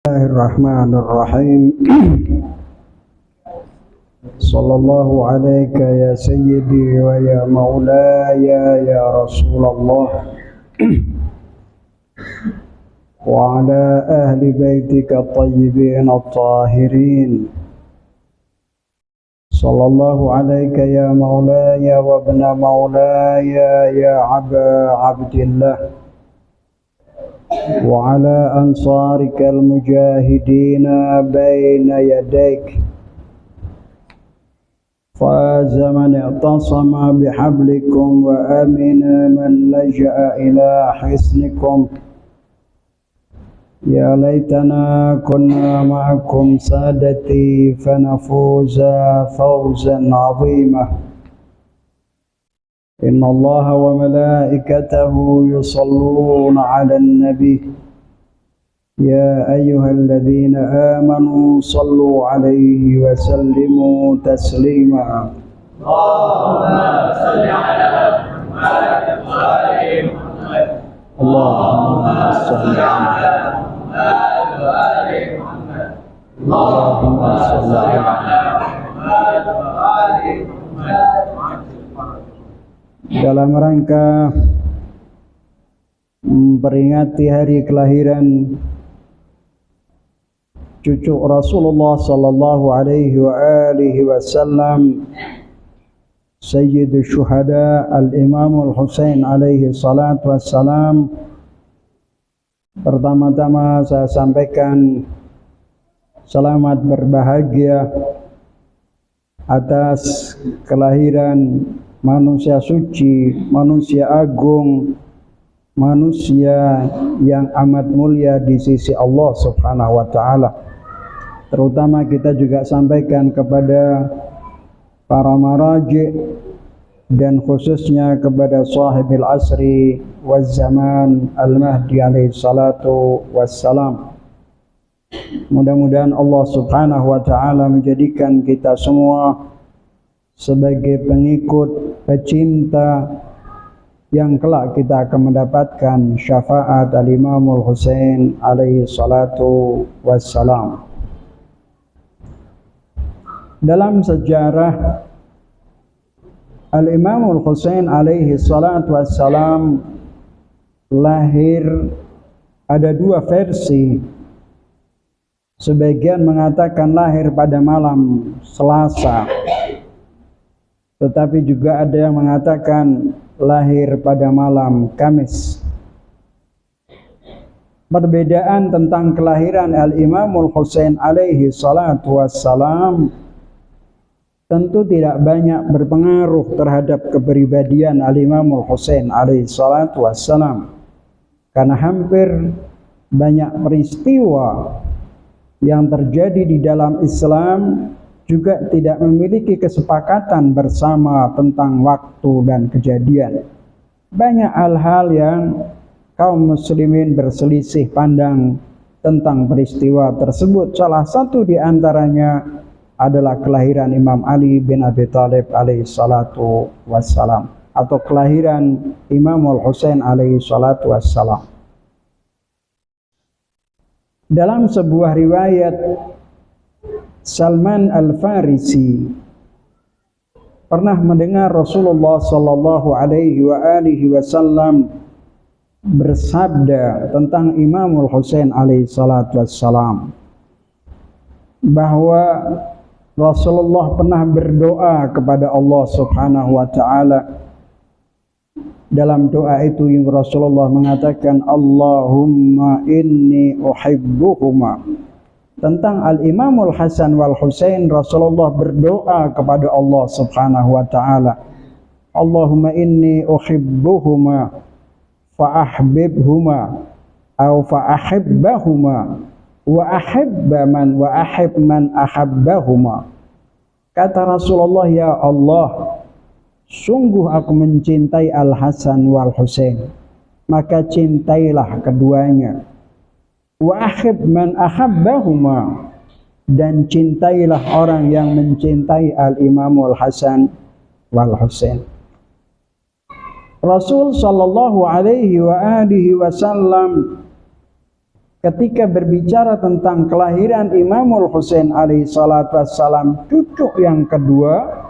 الرحمن الرحيم صلى الله عليك يا سيدي ويا مولاي يا رسول الله وعلى أهل بيتك الطيبين الطاهرين صلى الله عليك يا مولاي وابن مولاي يا عبا عبد الله وعلى أنصارك المجاهدين بين يديك فاز من اعتصم بحبلكم وأمن من لجأ إلى حصنكم يا ليتنا كنا معكم سادتي فنفوز فوزا عظيما إن الله وملائكته يصلون على النبي يا أيها الذين آمنوا صلوا عليه وسلموا تسليما اللهم صل على محمد وآل محمد اللهم صل على محمد وآل محمد اللهم صل على محمد وآل محمد. dalam rangka memperingati hari kelahiran cucu Rasulullah sallallahu alaihi wa alihi wasallam Sayyidul Syuhada Al-Imam Al-Husain alaihi salatu wassalam. Pertama-tama saya sampaikan selamat berbahagia atas kelahiran manusia suci, manusia agung, manusia yang amat mulia di sisi Allah Subhanahu wa taala. Terutama kita juga sampaikan kepada para maraji dan khususnya kepada sahibil asri waz zaman al-mahdi alaihi salatu wassalam. Mudah-mudahan Allah Subhanahu wa taala menjadikan kita semua sebagai pengikut, pecinta yang kelak kita akan mendapatkan syafaat Al-Imamul Husain alaihi salatu wassalam. Dalam sejarah Al-Imamul Husain alaihi salatu wassalam lahir, ada dua versi. Sebagian mengatakan lahir pada malam Selasa, tetapi juga ada yang mengatakan lahir pada malam Kamis. Perbedaan tentang kelahiran Al-Imamul Husain alaihi salatu wassalam tentu tidak banyak berpengaruh terhadap kepribadian Al-Imamul Husain alaihi salatu wassalam, karena hampir banyak peristiwa yang terjadi di dalam Islam juga tidak memiliki kesepakatan bersama tentang waktu dan kejadian. Banyak hal-hal yang kaum muslimin berselisih pandang tentang peristiwa tersebut. Salah satu di antaranya adalah kelahiran Imam Ali bin Abi Thalib alaihi salatu wassalam, atau kelahiran Imamul Husain alaihi salatu wassalam. Dalam sebuah riwayat, Salman Al-Farisi pernah mendengar Rasulullah sallallahu alaihi wa alihi wasallam bersabda tentang Imamul Husain alaihi salatu wassalam, bahwa Rasulullah pernah berdoa kepada Allah Subhanahu wa taala. Dalam doa itu Rasulullah mengatakan, Allahumma inni uhibbuhuma. Tentang Al-Imamul Hasan wal Husain, Rasulullah berdoa kepada Allah Subhanahu wa taala, Allahumma inni uhibbuhuma fa'ahbibhuma atau fa'ahibbahuma wa ahibba man ahabbahuma. Kata Rasulullah, ya Allah, sungguh aku mencintai Al-Hasan wal Husain, maka cintailah keduanya. Wa ahib man ahabbahuma, dan cintailah orang yang mencintai Al-Imamul Hasan wal Husain. Rasul sallallahu alaihi wa alihi wasallam ketika berbicara tentang kelahiran Imamul Husain alaihi salatu wassalam, cucu yang kedua,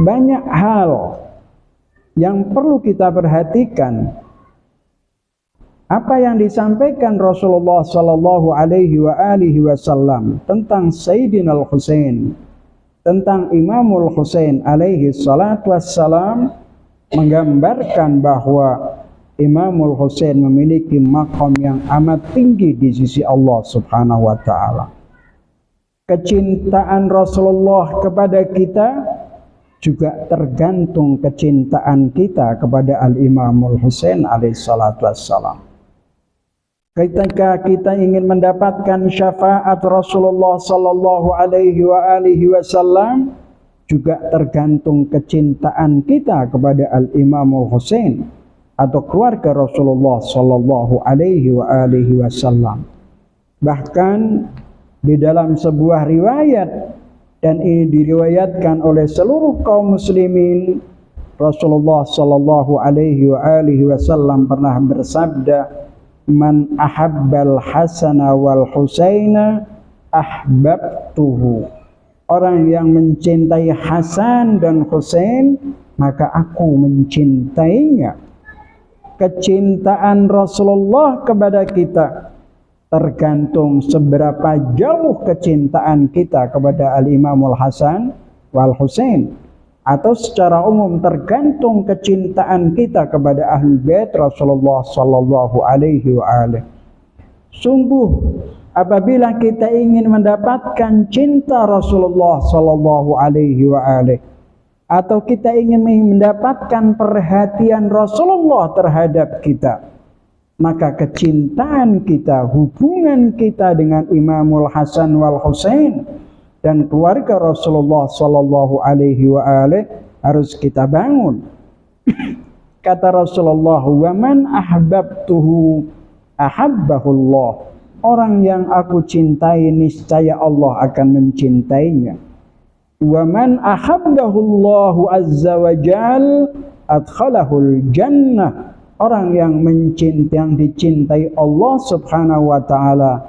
banyak hal yang perlu kita perhatikan. Apa yang disampaikan Rasulullah sallallahu alaihi wasallam tentang Sayyidina Al-Husain, tentang Imamul Husain alaihi salatu wassalam, menggambarkan bahwa Imamul Husain memiliki maqam yang amat tinggi di sisi Allah Subhanahu wa taala. Kecintaan Rasulullah kepada kita juga tergantung kecintaan kita kepada Al-Imamul Husain alaihi salatu wassalam. Ketika kita ingin mendapatkan syafaat Rasulullah sallallahu alaihi wasallam, juga tergantung kecintaan kita kepada Al-Imamul Husain atau keluarga Rasulullah sallallahu alaihi wasallam. Bahkan di dalam sebuah riwayat, dan ini diriwayatkan oleh seluruh kaum muslimin, Rasulullah sallallahu alaihi wasallam pernah bersabda, "Man ahabbal Hasana wal Husaina ahbabtuhu." Orang yang mencintai Hasan dan Husain, maka aku mencintainya. Kecintaan Rasulullah kepada kita tergantung seberapa jauh kecintaan kita kepada Al-Imamul Hasan wal Husain, atau secara umum tergantung kecintaan kita kepada Ahlul Bait Rasulullah sallallahu alaihi wasallam. Sungguh apabila kita ingin mendapatkan cinta Rasulullah sallallahu alaihi wasallam, atau kita ingin mendapatkan perhatian Rasulullah terhadap kita, maka kecintaan kita, hubungan kita dengan Imamul Hasan wal Husain dan keluarga Rasulullah sallallahu alaihi wasallam harus kita bangun. Kata Rasulullah, "Wa man ahbabtuhu ahabbahullah." Orang yang aku cintai, niscaya Allah akan mencintainya. "Wa man ahabbahullahu azza wa jal adkhalahul jannah." Orang yang dicintai Allah subhanahu wa ta'ala,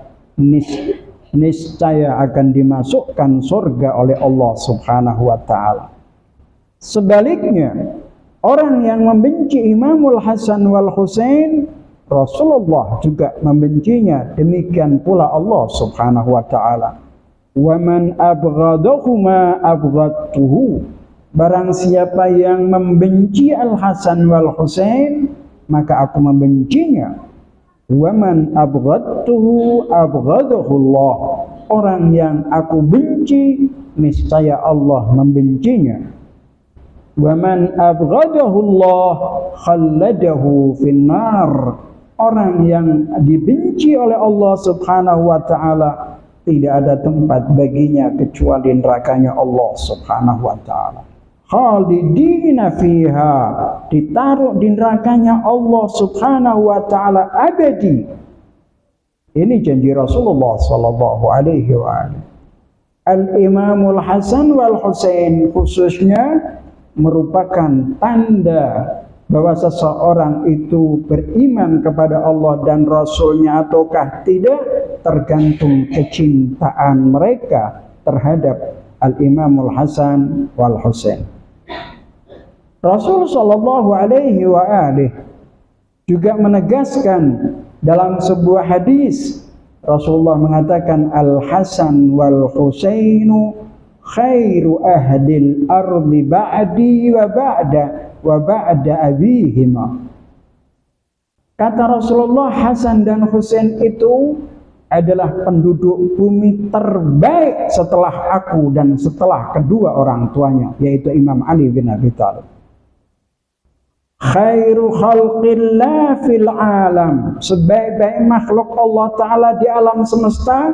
niscaya akan dimasukkan surga oleh Allah subhanahu wa ta'ala. Sebaliknya, orang yang membenci Imamul Hasan wal Husain, Rasulullah juga membencinya, demikian pula Allah subhanahu wa ta'ala. "Wa man abghadahuma abghadtuhu." Barang siapa yang membenci Al-Hasan wal Husain, maka aku membencinya. "Wa man abghadtuhu abghadahullah." Orang yang aku benci, niscaya Allah membencinya. "Wa man abghadahullah khalladahu finnar." Orang yang dibenci oleh Allah subhanahu wa ta'ala, tidak ada tempat baginya kecuali nerakanya Allah subhanahu wa ta'ala. Khalidina fiha, ditaruh di nerakanya Allah subhanahu wa ta'ala abadi. Ini janji Rasulullah sallallahu alaihi wasallam. Al-Imamul Hasan wal Husain khususnya merupakan tanda bahwa seseorang itu beriman kepada Allah dan Rasulnya ataukah tidak, tergantung kecintaan mereka terhadap Al-Imamul Hasan wal Husain. Rasul sallallahu alaihi wasallam juga menegaskan dalam sebuah hadis, Rasulullah mengatakan, "Al-Hasan wal Husainu khairu ahlil ardi ba'di wa ba'da abihima." Kata Rasulullah, Hasan dan Husain itu adalah penduduk bumi terbaik setelah aku dan setelah kedua orang tuanya, yaitu Imam Ali bin Abi Thalib. Khairu khalqillah fil alam, sebaik-baik makhluk Allah Ta'ala di alam semesta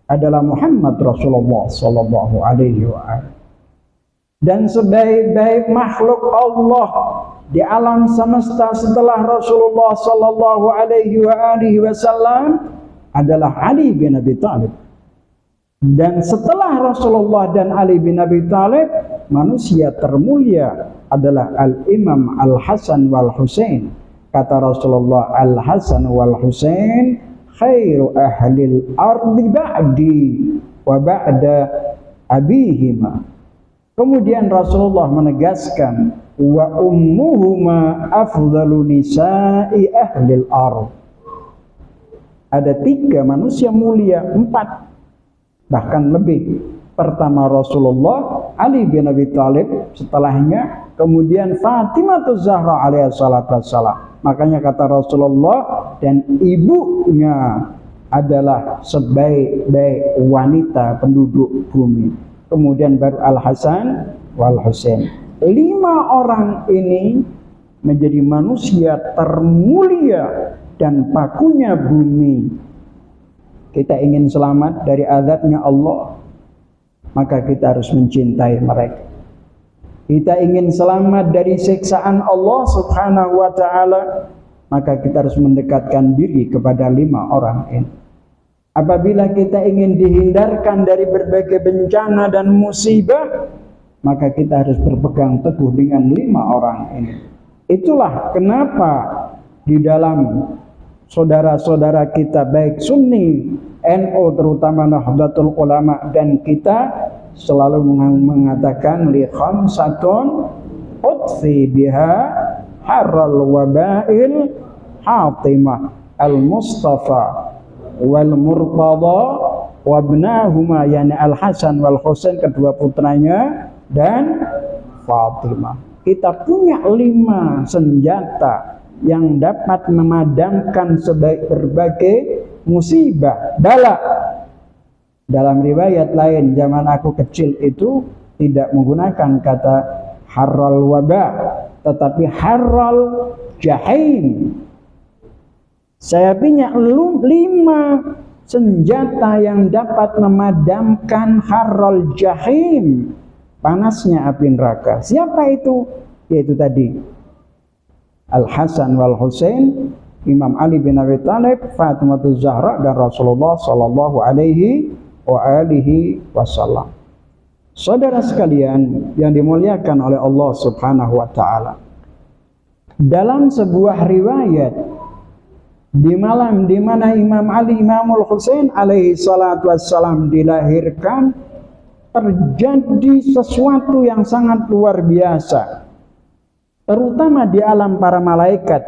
adalah Muhammad Rasulullah sallallahu alaihi wasallam. Dan sebaik-baik makhluk Allah di alam semesta setelah Rasulullah sallallahu alaihi wasallam adalah Ali bin Abi Thalib. Dan setelah Rasulullah dan Ali bin Abi Thalib, manusia termulia adalah Al-Imam Al-Hasan wal Husain. Kata Rasulullah, Al-Hasan wal Husain khairu ahlil ardi ba'di wa ba'da abihima. Kemudian Rasulullah menegaskan wa ummuhuma afdalu nisa'i ahlil ard. Ada 3 manusia mulia, 4 bahkan lebih. Pertama Rasulullah, Ali bin Abi Thalib, setelahnya kemudian Fatimah Zahra alaihi salatu wassalam. Makanya kata Rasulullah, dan ibunya adalah sebaik-baik wanita penduduk bumi. Kemudian baru Al-Hasan wal Husain. 5 orang ini menjadi manusia termulia dan pakunya bumi. Kita ingin selamat dari azabnya Allah, maka kita harus mencintai mereka. Kita ingin selamat dari siksaan Allah Subhanahu wa ta'ala, maka kita harus mendekatkan diri kepada 5 orang ini. Apabila kita ingin dihindarkan dari berbagai bencana dan musibah, maka kita harus berpegang teguh dengan 5 orang ini. Itulah kenapa di dalam saudara-saudara kita baik Sunni, NU terutama Nahdlatul Ulama dan kita selalu mengatakan li khamsatun utfi biha harral wabail hatimah al-Mustafa wal Murtada wa ibnahuma, yani Al-Hasan wal Husain, kedua putranya, dan Fatimah. Kita punya 5 senjata yang dapat memadamkan berbagai musibah, bala. Dalam riwayat lain, zaman aku kecil itu tidak menggunakan kata harral waba, tetapi harral jahim. Saya punya 5 senjata yang dapat memadamkan harral jahim, panasnya api neraka. Siapa itu? Yaitu tadi Al-Hasan wal Husain, Imam Ali bin Abi Thalib, Fatimah Zahra, dan Rasulullah sallallahu alaihi wa alihi wasallam. Saudara sekalian yang dimuliakan oleh Allah Subhanahu wa taala, dalam sebuah riwayat, di malam di mana Imam Ali Imamul Husain alaihi salatu wassalam dilahirkan, terjadi sesuatu yang sangat luar biasa, terutama di alam para malaikat.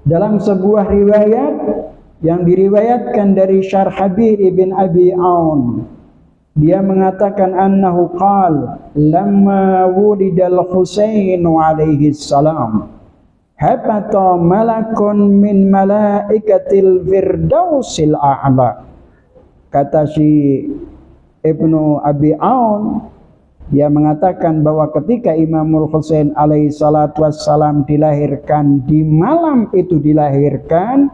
Dalam sebuah riwayat yang diriwayatkan dari Syarhabil ibn Abi Aun, dia mengatakan annahu qala lamma wulidal Husain alaihi salam habata malakun min malaikatil firdausil a'la. Kata si Ibnu Abi Aun, dia mengatakan bahwa ketika Imamul Husain alaihi salatu wassalam dilahirkan, di malam itu dilahirkan,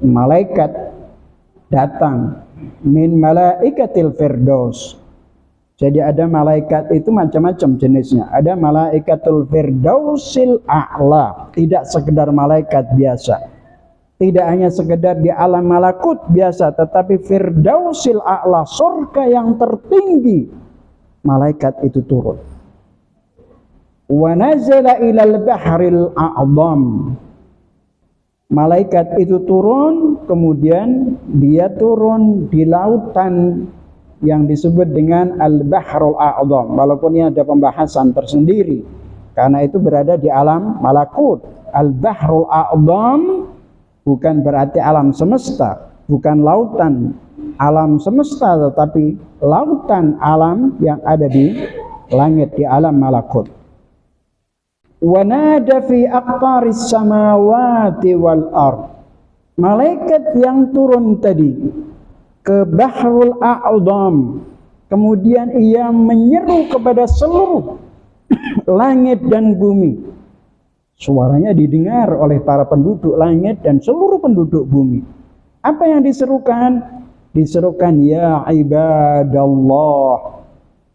malaikat datang min malaikatil firdaus. Jadi ada malaikat itu macam-macam jenisnya. Ada malaikatul firdausil a'la, tidak sekedar malaikat biasa, tidak hanya sekedar di alam malakut biasa, tetapi firdausil a'la, surga yang tertinggi, malaikat itu turun. Wa nazala ilal bahril a'zam, malaikat itu turun, kemudian dia turun di lautan yang disebut dengan Al-Bahrul A'zam. Walaupun ini ada pembahasan tersendiri, karena itu berada di alam malakut. Al-Bahrul A'zam bukan berarti alam semesta, bukan lautan alam semesta, tetapi lautan alam yang ada di langit, di alam malakut. Wa nada fi aqtaris samawati wal ard, malaikat yang turun tadi ke Bahrul A'zam, kemudian ia menyeru kepada seluruh langit dan bumi. Suaranya didengar oleh para penduduk langit dan seluruh penduduk bumi. Apa yang diserukan? Diserukan, ya ibadallah,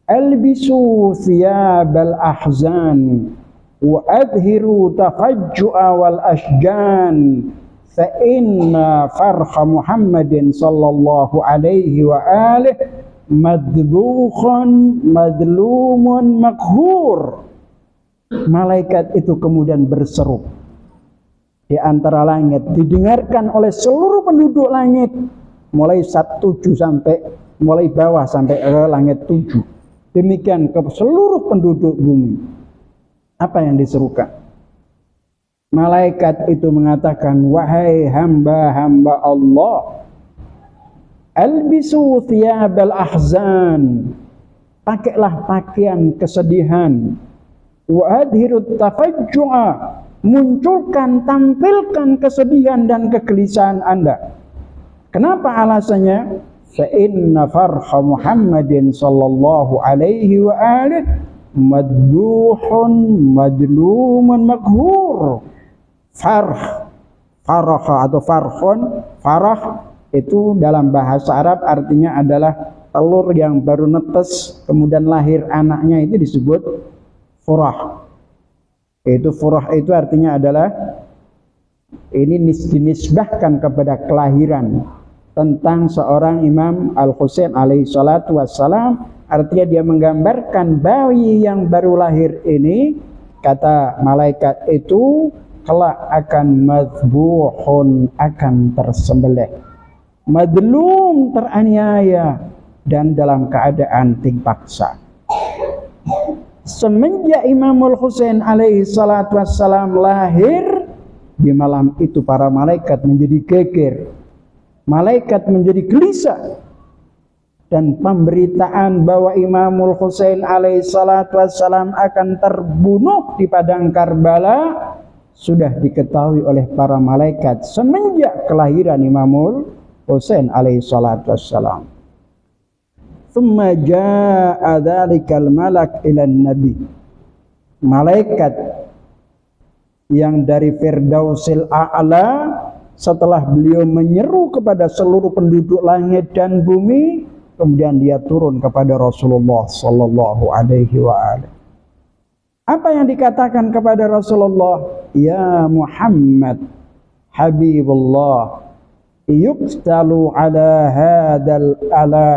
albisu thiyabal ahzan wa adhiru tafajju'a wal ashjan, fa inna farha Muhammadin sallallahu alaihi wa alihi madbukhun madlumun makhur. Malaikat itu kemudian berseru, di antara langit, didengarkan oleh seluruh penduduk langit, mulai 7 sampai mulai bawah sampai ke langit 7. Demikian ke seluruh penduduk bumi. Apa yang diserukan? Malaikat itu mengatakan, wahai hamba-hamba Allah, albisu thiyabal ahzan, pakailah pakaian kesedihan, wa adhirut tafajju'a, munculkan, tampilkan kesedihan dan kegelisahan Anda. Kenapa alasannya? Fa inna farha Muhammadin sallallahu alaihi wa alihi madbuhun madlumun maghur. Farah atau farhun, farah itu dalam bahasa Arab artinya adalah telur yang baru netes kemudian lahir anaknya, itu disebut furah. Itu furah itu artinya adalah ini dinisbahkan kepada kelahiran tentang seorang Imam Al-Husain alaihi salatu wassalam. Artinya dia menggambarkan bayi yang baru lahir ini, kata malaikat itu, kelak akan madbuhun, akan tersembelih, madlum, teraniaya, dan dalam keadaan dipaksa. Semenjak Imamul Husain alaihi salatu wassalam lahir, di malam itu para malaikat menjadi geger, malaikat menjadi gelisah, dan pemberitaan bahwa Imamul Husain alaihi salatu wassalam akan terbunuh di padang Karbala sudah diketahui oleh para malaikat semenjak kelahiran Imamul Husain alaihi salatu wassalam. Thumma jaa dzalikal malak ila nabi. Malaikat yang dari Firdausil A'la, setelah beliau menyeru kepada seluruh penduduk langit dan bumi, kemudian dia turun kepada Rasulullah sallallahu alaihi wa alihi. Apa yang dikatakan kepada Rasulullah? Ya Muhammad, Habibullah, yuqtalu ala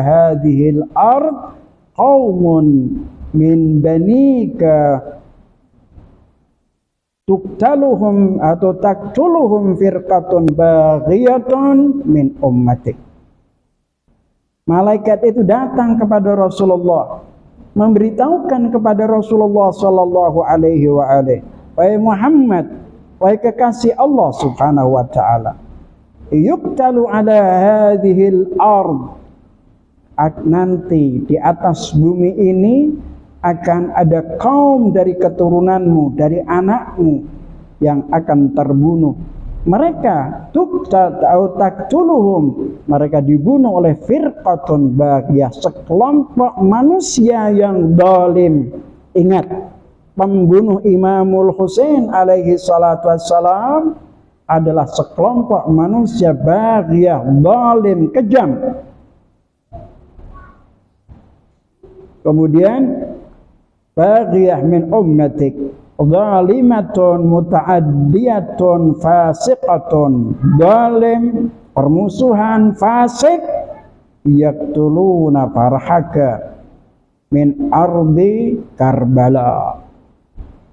hadhil ard qaumun min banika tuqtaluhum atau taqtuluhum firqatun baghiyatun min ummatik. Malaikat itu datang kepada Rasulullah, memberitahukan kepada Rasulullah sallallahu alaihi wa alihi, wahai Muhammad, wahai kekasih Allah subhanahu wa ta'ala, yuqtalu ala hadhil ard, nanti di atas bumi ini akan ada kaum dari keturunanmu, dari anakmu yang akan terbunuh. Mereka taktuluhum, mereka dibunuh oleh firqatun baghiyah, sekelompok manusia yang zalim. Ingat, pembunuh Imamul Husain alaihi salatu wassalam adalah sekelompok manusia baghiyah, zalim, kejam. Kemudian baghiyah min ummatik, zalimatun muta'addiyatun fasiqatun, zalim, permusuhan, fasik, yaqtuluna farhaka min ardi Karbala,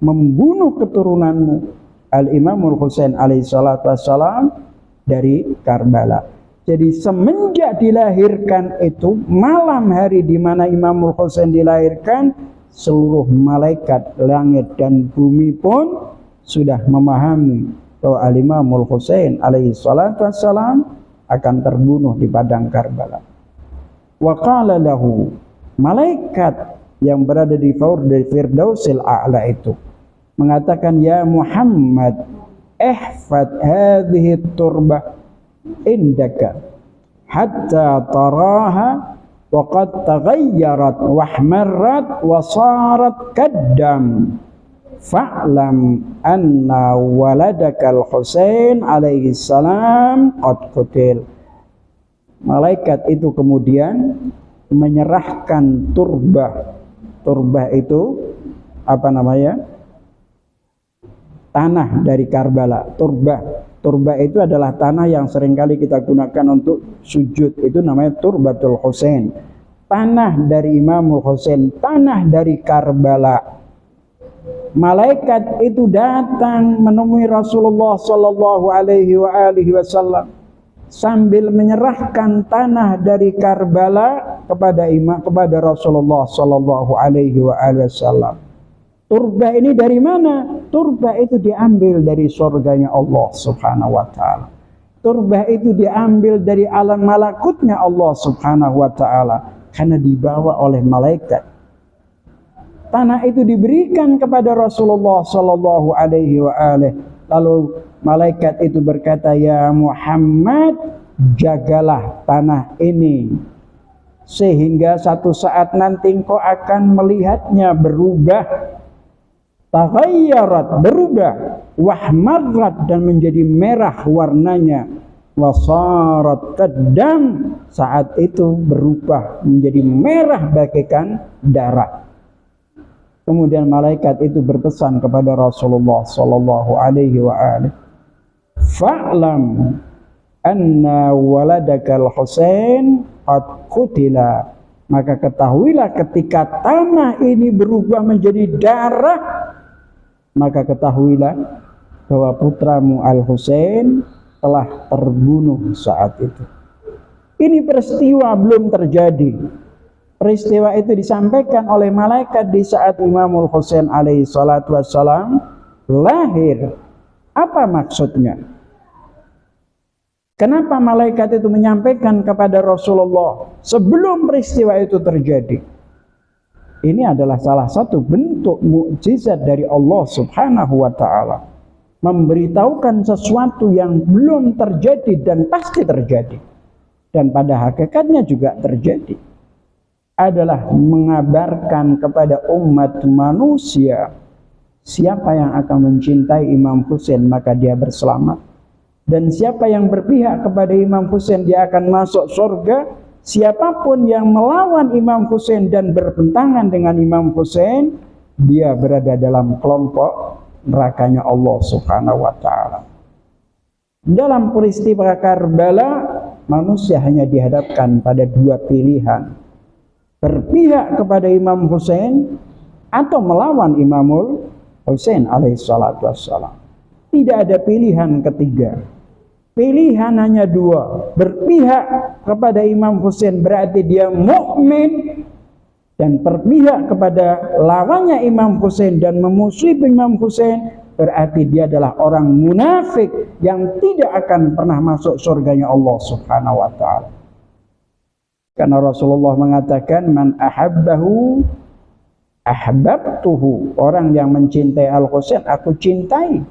membunuh keturunanmu Al-Imamul Husain alaihi salatu wassalam dari Karbala. Jadi semenjak dilahirkan itu, malam hari di mana Imamul Husain dilahirkan, seluruh malaikat langit dan bumi pun sudah memahami bahwa Al-Imamul Husain alaihi salatu wassalam akan terbunuh di padang Karbala. Wa qala lahu, malaikat yang berada di Firdausil A'la itu mengatakan, ya Muhammad, ihfad hadhihi turbah indaka hatta taraha wa qad taghayyarat wa ahmarrat wa sarat kaddam fa'lam anna waladakal Husain alaihi salam qad qutil. Malaikat itu kemudian menyerahkan turbah. Turbah itu apa namanya? Tanah dari Karbala. Turbah itu adalah tanah yang seringkali kita gunakan untuk sujud. Itu namanya Turbatul Husain. Tanah dari Imamul Husain, tanah dari Karbala. malaikat itu datang menemui Rasulullah sallallahu alaihi wasallam sambil menyerahkan tanah dari Karbala kepada Rasulullah sallallahu alaihi wasallam. Turbah ini dari mana? Turbah itu diambil dari surganya Allah Subhanahu wa taala. Turbah itu diambil dari alam malakutnya Allah Subhanahu wa taala karena dibawa oleh malaikat. Tanah itu diberikan kepada Rasulullah sallallahu alaihi wasallam. Lalu malaikat itu berkata, "Ya Muhammad, jagalah tanah ini sehingga satu saat nanti engkau akan melihatnya berubah, taghayyarat, berubah, wahmarrat, dan menjadi merah warnanya, wasarat kadam, saat itu berubah menjadi merah bagaikan darah." Kemudian malaikat itu berpesan kepada Rasulullah sallallahu alaihi wasallam, "Fa'lam anna waladakal Husain qad qutila." Maka ketahuilah ketika tanah ini berubah menjadi darah, maka ketahuilah bahwa putramu Al-Husain telah terbunuh saat itu. Ini peristiwa belum terjadi. Peristiwa itu disampaikan oleh malaikat di saat Imamul Husain alaihi salatu wassalam lahir. Apa maksudnya? Kenapa malaikat itu menyampaikan kepada Rasulullah sebelum peristiwa itu terjadi? Ini adalah salah satu bentuk mukjizat dari Allah Subhanahu wa taala, memberitahukan sesuatu yang belum terjadi dan pasti terjadi, dan pada hakikatnya juga terjadi, adalah mengabarkan kepada umat manusia siapa yang akan mencintai Imam Husain maka dia berselamat, dan siapa yang berpihak kepada Imam Husain dia akan masuk surga. Siapapun yang melawan Imam Husain dan bertentangan dengan Imam Husain, dia berada dalam kelompok nerakanya Allah Subhanahu wa taala. Dalam peristiwa Karbala, manusia hanya dihadapkan pada dua pilihan: berpihak kepada Imam Husain atau melawan Imamul Husain alaihi salatu wassalam. Tidak ada pilihan ketiga. Pilihan hanya dua: berpihak kepada Imam Husain berarti dia mukmin, dan berpihak kepada lawannya Imam Husain dan memusuhi Imam Husain berarti dia adalah orang munafik yang tidak akan pernah masuk surganya Allah Subhanahu wa taala. Karena Rasulullah mengatakan, "Man ahabbahu ahbabtuhu." Orang yang mencintai Al-Husain aku cintai,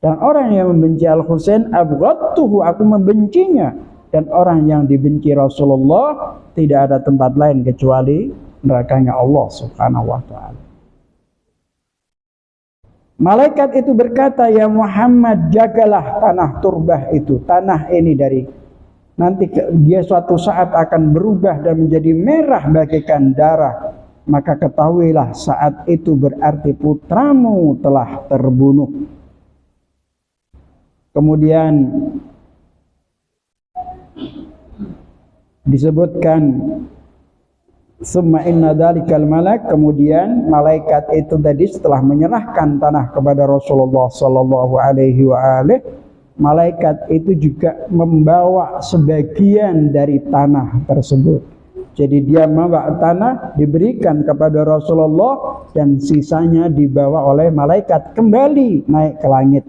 dan orang yang membenci Al-Husain abghadtuhu, aku membencinya. Dan orang yang dibenci Rasulullah tidak ada tempat lain kecuali nerakanya Allah Subhanahu wa taala. Malaikat itu berkata, "Ya Muhammad, jagalah tanah turbah itu, tanah ini dari nanti dia suatu saat akan berubah dan menjadi merah bagaikan darah. Maka ketahuilah saat itu berarti putramu telah terbunuh." Kemudian disebutkan, "Summa inna dzalikal malak." Kemudian malaikat itu tadi setelah menyerahkan tanah kepada Rasulullah sallallahu alaihi wasallam, malaikat itu juga membawa sebagian dari tanah tersebut. Jadi dia membawa tanah diberikan kepada Rasulullah dan sisanya dibawa oleh malaikat kembali naik ke langit.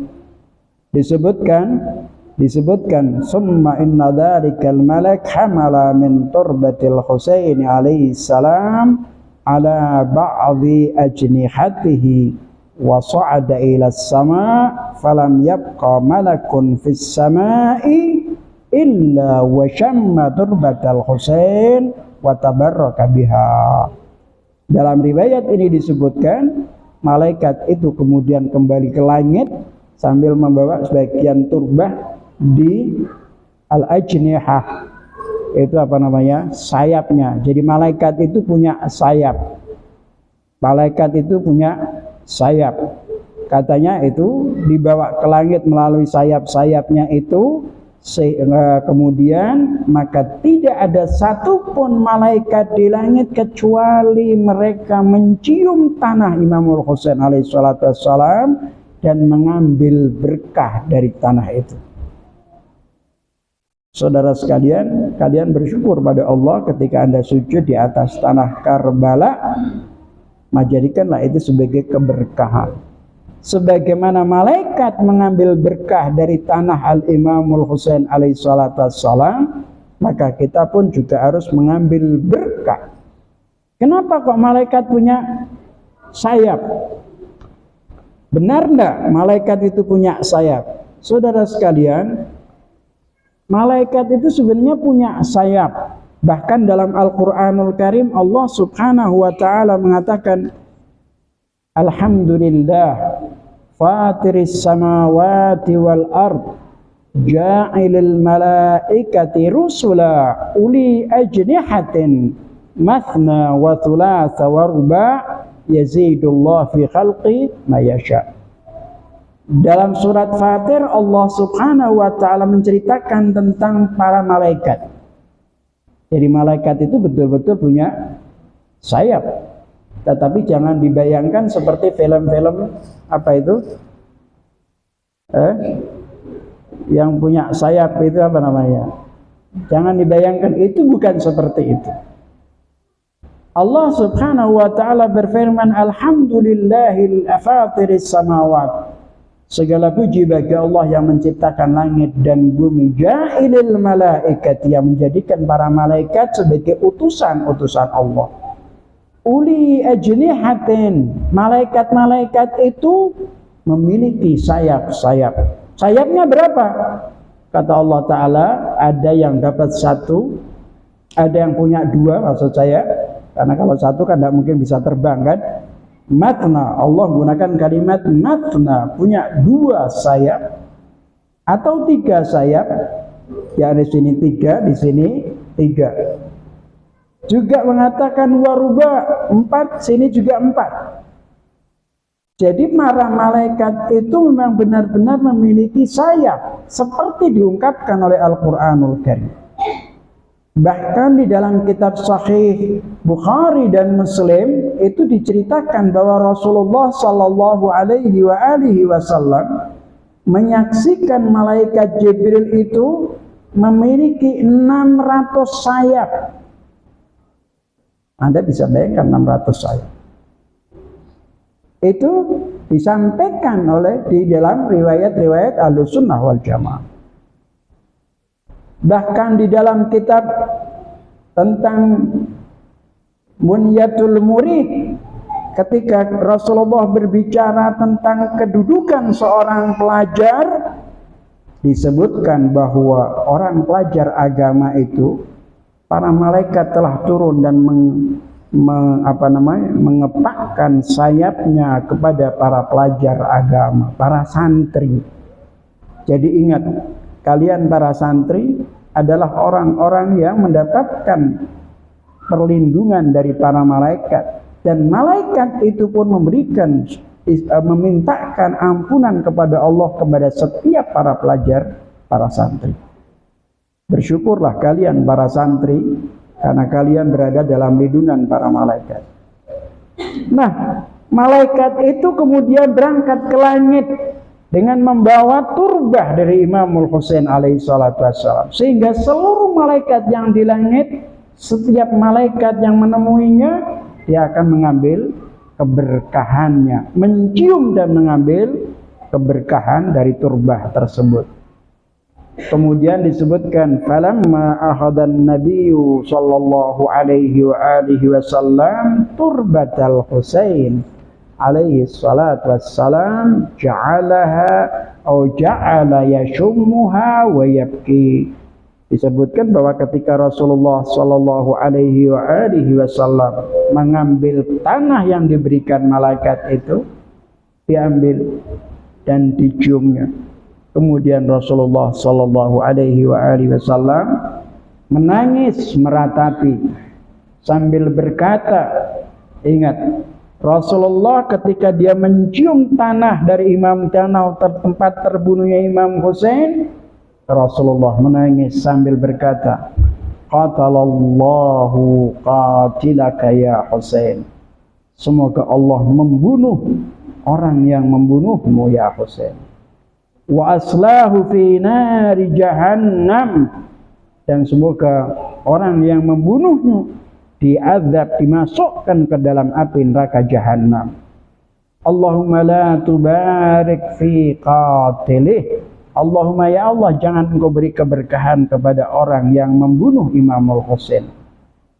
Disebutkan summa inna dzalikal malak hamala min turbatil Husain alaihi salam ala ba'dhi ajnihatihi wa sa'ada ila as-sama' falam yabqa malakun fis sama'i illa wa shamma turbatal Husain wa tabarraka biha. Dalam riwayat ini disebutkan malaikat itu kemudian kembali ke langit sambil membawa sebagian turbah di al-ajnihah, itu apa namanya, sayapnya. Jadi malaikat itu punya sayap. Malaikat itu punya sayap. Katanya itu dibawa ke langit melalui sayap-sayapnya itu Kemudian maka tidak ada satupun malaikat di langit kecuali mereka mencium tanah Imamul Husain alaihi salatu wassalam dan mengambil berkah dari tanah itu. Saudara sekalian, kalian bersyukur pada Allah ketika Anda sujud di atas tanah Karbala, jadikanlah itu sebagai keberkahan. Sebagaimana malaikat mengambil berkah dari tanah Al-Imamul Husain alaihi salatu wassalam, maka kita pun juga harus mengambil berkah. Kenapa kok malaikat punya sayap? Benar enggak malaikat itu punya sayap? Saudara sekalian, malaikat itu sebenarnya punya sayap. Bahkan dalam Al-Quranul Karim Allah subhanahu wa ta'ala mengatakan, Alhamdulillah Fatiris samawati wal ard Ja'ilil malaikati rusula Uli ajnihatin Mathna wa thulatha wa ruba' Yazidullah fi khalqi ma yasha. Dalam surat Fatir Allah subhanahu wa ta'ala menceritakan tentang para malaikat. Jadi malaikat itu betul-betul punya sayap. Tetapi jangan dibayangkan seperti film-film apa itu? Yang punya sayap itu apa namanya? Jangan dibayangkan, itu bukan seperti itu. Allah subhanahu wa ta'ala berfirman, Alhamdulillahil afatiris samawat. Segala puji bagi Allah yang menciptakan langit dan bumi. Ja'ilil malaikat, yang menjadikan para malaikat sebagai utusan-utusan Allah. Uli ajnihatin, malaikat-malaikat itu memiliki sayap-sayap. Sayapnya berapa? Kata Allah Ta'ala, ada yang dapat satu, ada yang punya dua, maksud saya. Karena kalau satu kan tidak mungkin bisa terbang kan. Matna, Allah menggunakan kalimat matna, punya dua sayap atau tiga sayap. Ya, di sini tiga, di sini tiga. Juga mengatakan waruba, empat, sini juga empat. Jadi para malaikat itu memang benar-benar memiliki sayap, seperti diungkapkan oleh Al-Quranul Karim. Bahkan di dalam kitab Sahih Bukhari dan Muslim itu diceritakan bahwa Rasulullah Sallallahu Alaihi Wasallam menyaksikan malaikat Jibril itu memiliki 600 sayap. Anda bisa bayangkan 600 sayap. Itu disampaikan oleh di dalam riwayat-riwayat Ahlussunnah wal Jamaah. Bahkan di dalam kitab tentang Bunyatul Murid, ketika Rasulullah berbicara tentang kedudukan seorang pelajar, disebutkan bahwa orang pelajar agama itu, para malaikat telah turun dan mengepakkan sayapnya kepada para pelajar agama, para santri. Jadi ingat, kalian para santri adalah orang-orang yang mendapatkan perlindungan dari para malaikat, dan malaikat itu pun memintakan ampunan kepada Allah kepada setiap para pelajar, para santri. Bersyukurlah kalian para santri karena kalian berada dalam lindungan para malaikat. Nah, malaikat itu kemudian berangkat ke langit dengan membawa turbah dari Imamul Husain alaihi salatu wassalam, sehingga seluruh malaikat yang di langit, setiap malaikat yang menemuinya, dia akan mengambil keberkahannya, mencium dan mengambil keberkahan dari turbah tersebut. Kemudian disebutkan, falamma ahadan nabiyyu sallallahu alaihi wa alihi wasallam turbatal Husain alaihi salatu wassalam ja'alaha atau ja'ala yashummuha wa yabki. Disebutkan bahwa ketika Rasulullah sallallahu alaihi wa alihi wasallam mengambil tanah yang diberikan malaikat itu, diambil dan diciumnya. Kemudian Rasulullah sallallahu alaihi wa alihi wasallam menangis meratapi sambil berkata, ingat, Rasulullah ketika dia mencium tanah dari tempat terbunuhnya Imam Husain, Rasulullah menangis sambil berkata, qatalallahu qatilaka ya Husain. Semoga Allah membunuh orang yang membunuhmu ya Husain. Wa aslahu fi nari jahannam. Dan semoga orang yang membunuhmu diazab, dimasukkan ke dalam api neraka jahannam. Allahumma la tubarik fi qatilih. Allahumma ya Allah, jangan engkau beri keberkahan kepada orang yang membunuh Imamul Husain.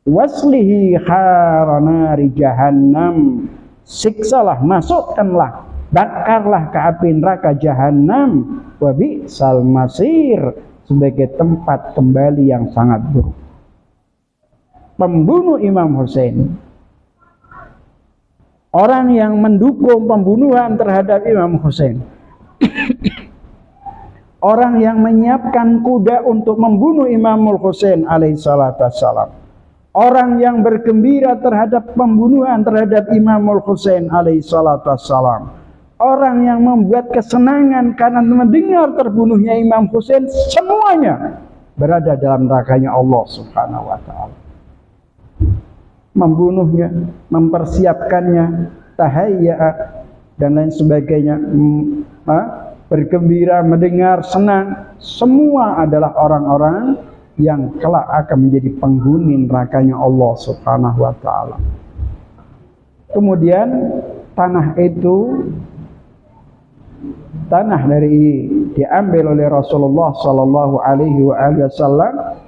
Waslihi haranari jahannam. Siksalah, masukkanlah, bakarlah ke api neraka jahannam. Wa bi'sal masir, sebagai tempat kembali yang sangat buruk. Pembunuh Imam Husain, orang yang mendukung pembunuhan terhadap Imam Husain, orang yang menyiapkan kuda untuk membunuh Imamul Husain alaihissalatu wassalam, orang yang bergembira terhadap pembunuhan terhadap Imamul Husain alaihissalatu wassalam, orang yang membuat kesenangan karena mendengar terbunuhnya Imam Husain, semuanya berada dalam nerakanya Allah subhanahu wa ta'ala. Membunuhnya, mempersiapkannya, tahayya dan lain sebagainya, bergembira, mendengar, senang, semua adalah orang-orang yang kelak akan menjadi penghuni nerakanya Allah subhanahu wa ta'ala. Kemudian tanah itu, tanah dari diambil oleh Rasulullah sallallahu alaihi wasallam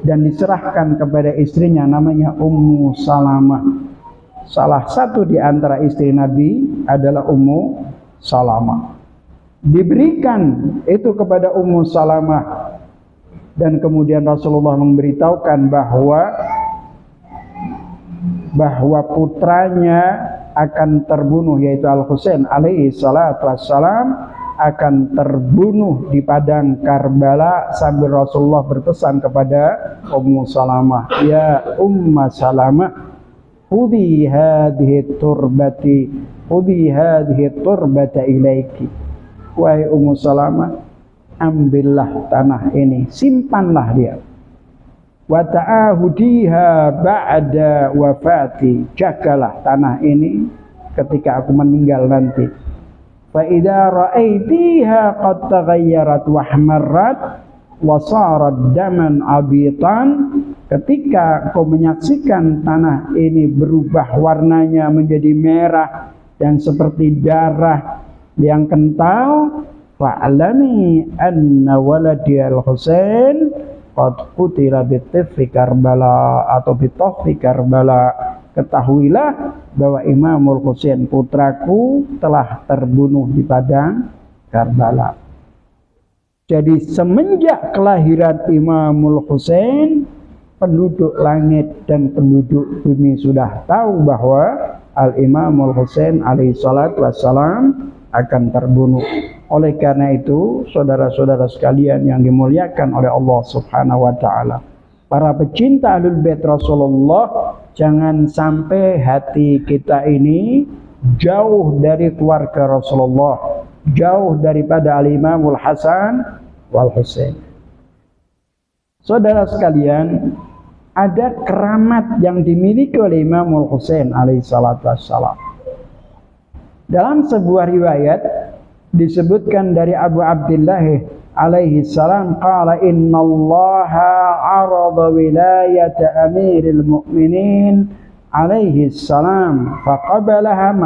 dan diserahkan kepada istrinya namanya Ummu Salamah. Salah satu di antara istri Nabi adalah Ummu Salamah. Diberikan itu kepada Ummu Salamah, dan kemudian Rasulullah memberitahukan bahwa putranya akan terbunuh, yaitu Al-Husain alaihi salatu wassalam akan terbunuh di padang Karbala, sambil Rasulullah berpesan kepada Ummu Salamah, ya Umma Salamah, khudhi hadhihi turbata ilaiki. Wahai Ummu Salamah, ambillah tanah ini, simpanlah dia. Wa ta'ahudiha ba'da wafati, jagalah tanah ini ketika aku meninggal nanti. Fa idza ra'aitiha qad taghayyarat wa ahmarrat wa sarat daman abitan, ketika kau menyaksikan tanah ini berubah warnanya menjadi merah dan seperti darah yang kental, fa'alami anna waladi al-Husain qad qutila bittiffi Karbala atau bitoffi Karbala. Ketahuilah bahwa Imamul Husain putraku telah terbunuh di padang Karbala. Jadi semenjak kelahiran Imamul Husain, penduduk langit dan penduduk bumi sudah tahu bahwa Al-Imamul Husain alaihi salatu wassalam akan terbunuh. Oleh karena itu, saudara-saudara sekalian yang dimuliakan oleh Allah subhanahu wa ta'ala, para pecinta Ahlul Bait Rasulullah, jangan sampai hati kita ini jauh dari keluarga Rasulullah, jauh daripada Al-Imamul Hasan wal Husain. Saudara sekalian, ada keramat yang dimiliki oleh Imamul Husain alaihi salatu wassalam. Dalam sebuah riwayat disebutkan dari Abu Abdullah alaihi salam, qala innallaha arada wilayata amiril mu'minin alaihi salam faqabalaha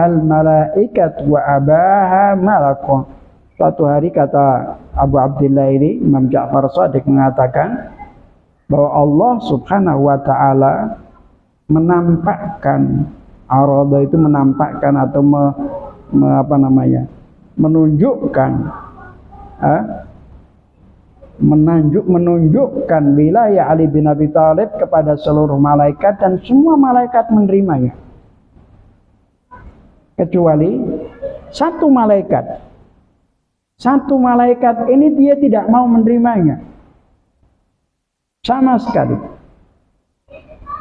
al malaikat wa abaha malakun. Suatu hari, kata Abu Abdullah ini, Imam Ja'far Shadiq mengatakan bahwa Allah subhanahu wa ta'ala menampakkan, arada itu menampakkan atau menunjukkan wilayah Ali bin Abi Thalib kepada seluruh malaikat, dan semua malaikat menerimanya kecuali satu malaikat. Satu malaikat ini dia tidak mau menerimanya sama sekali.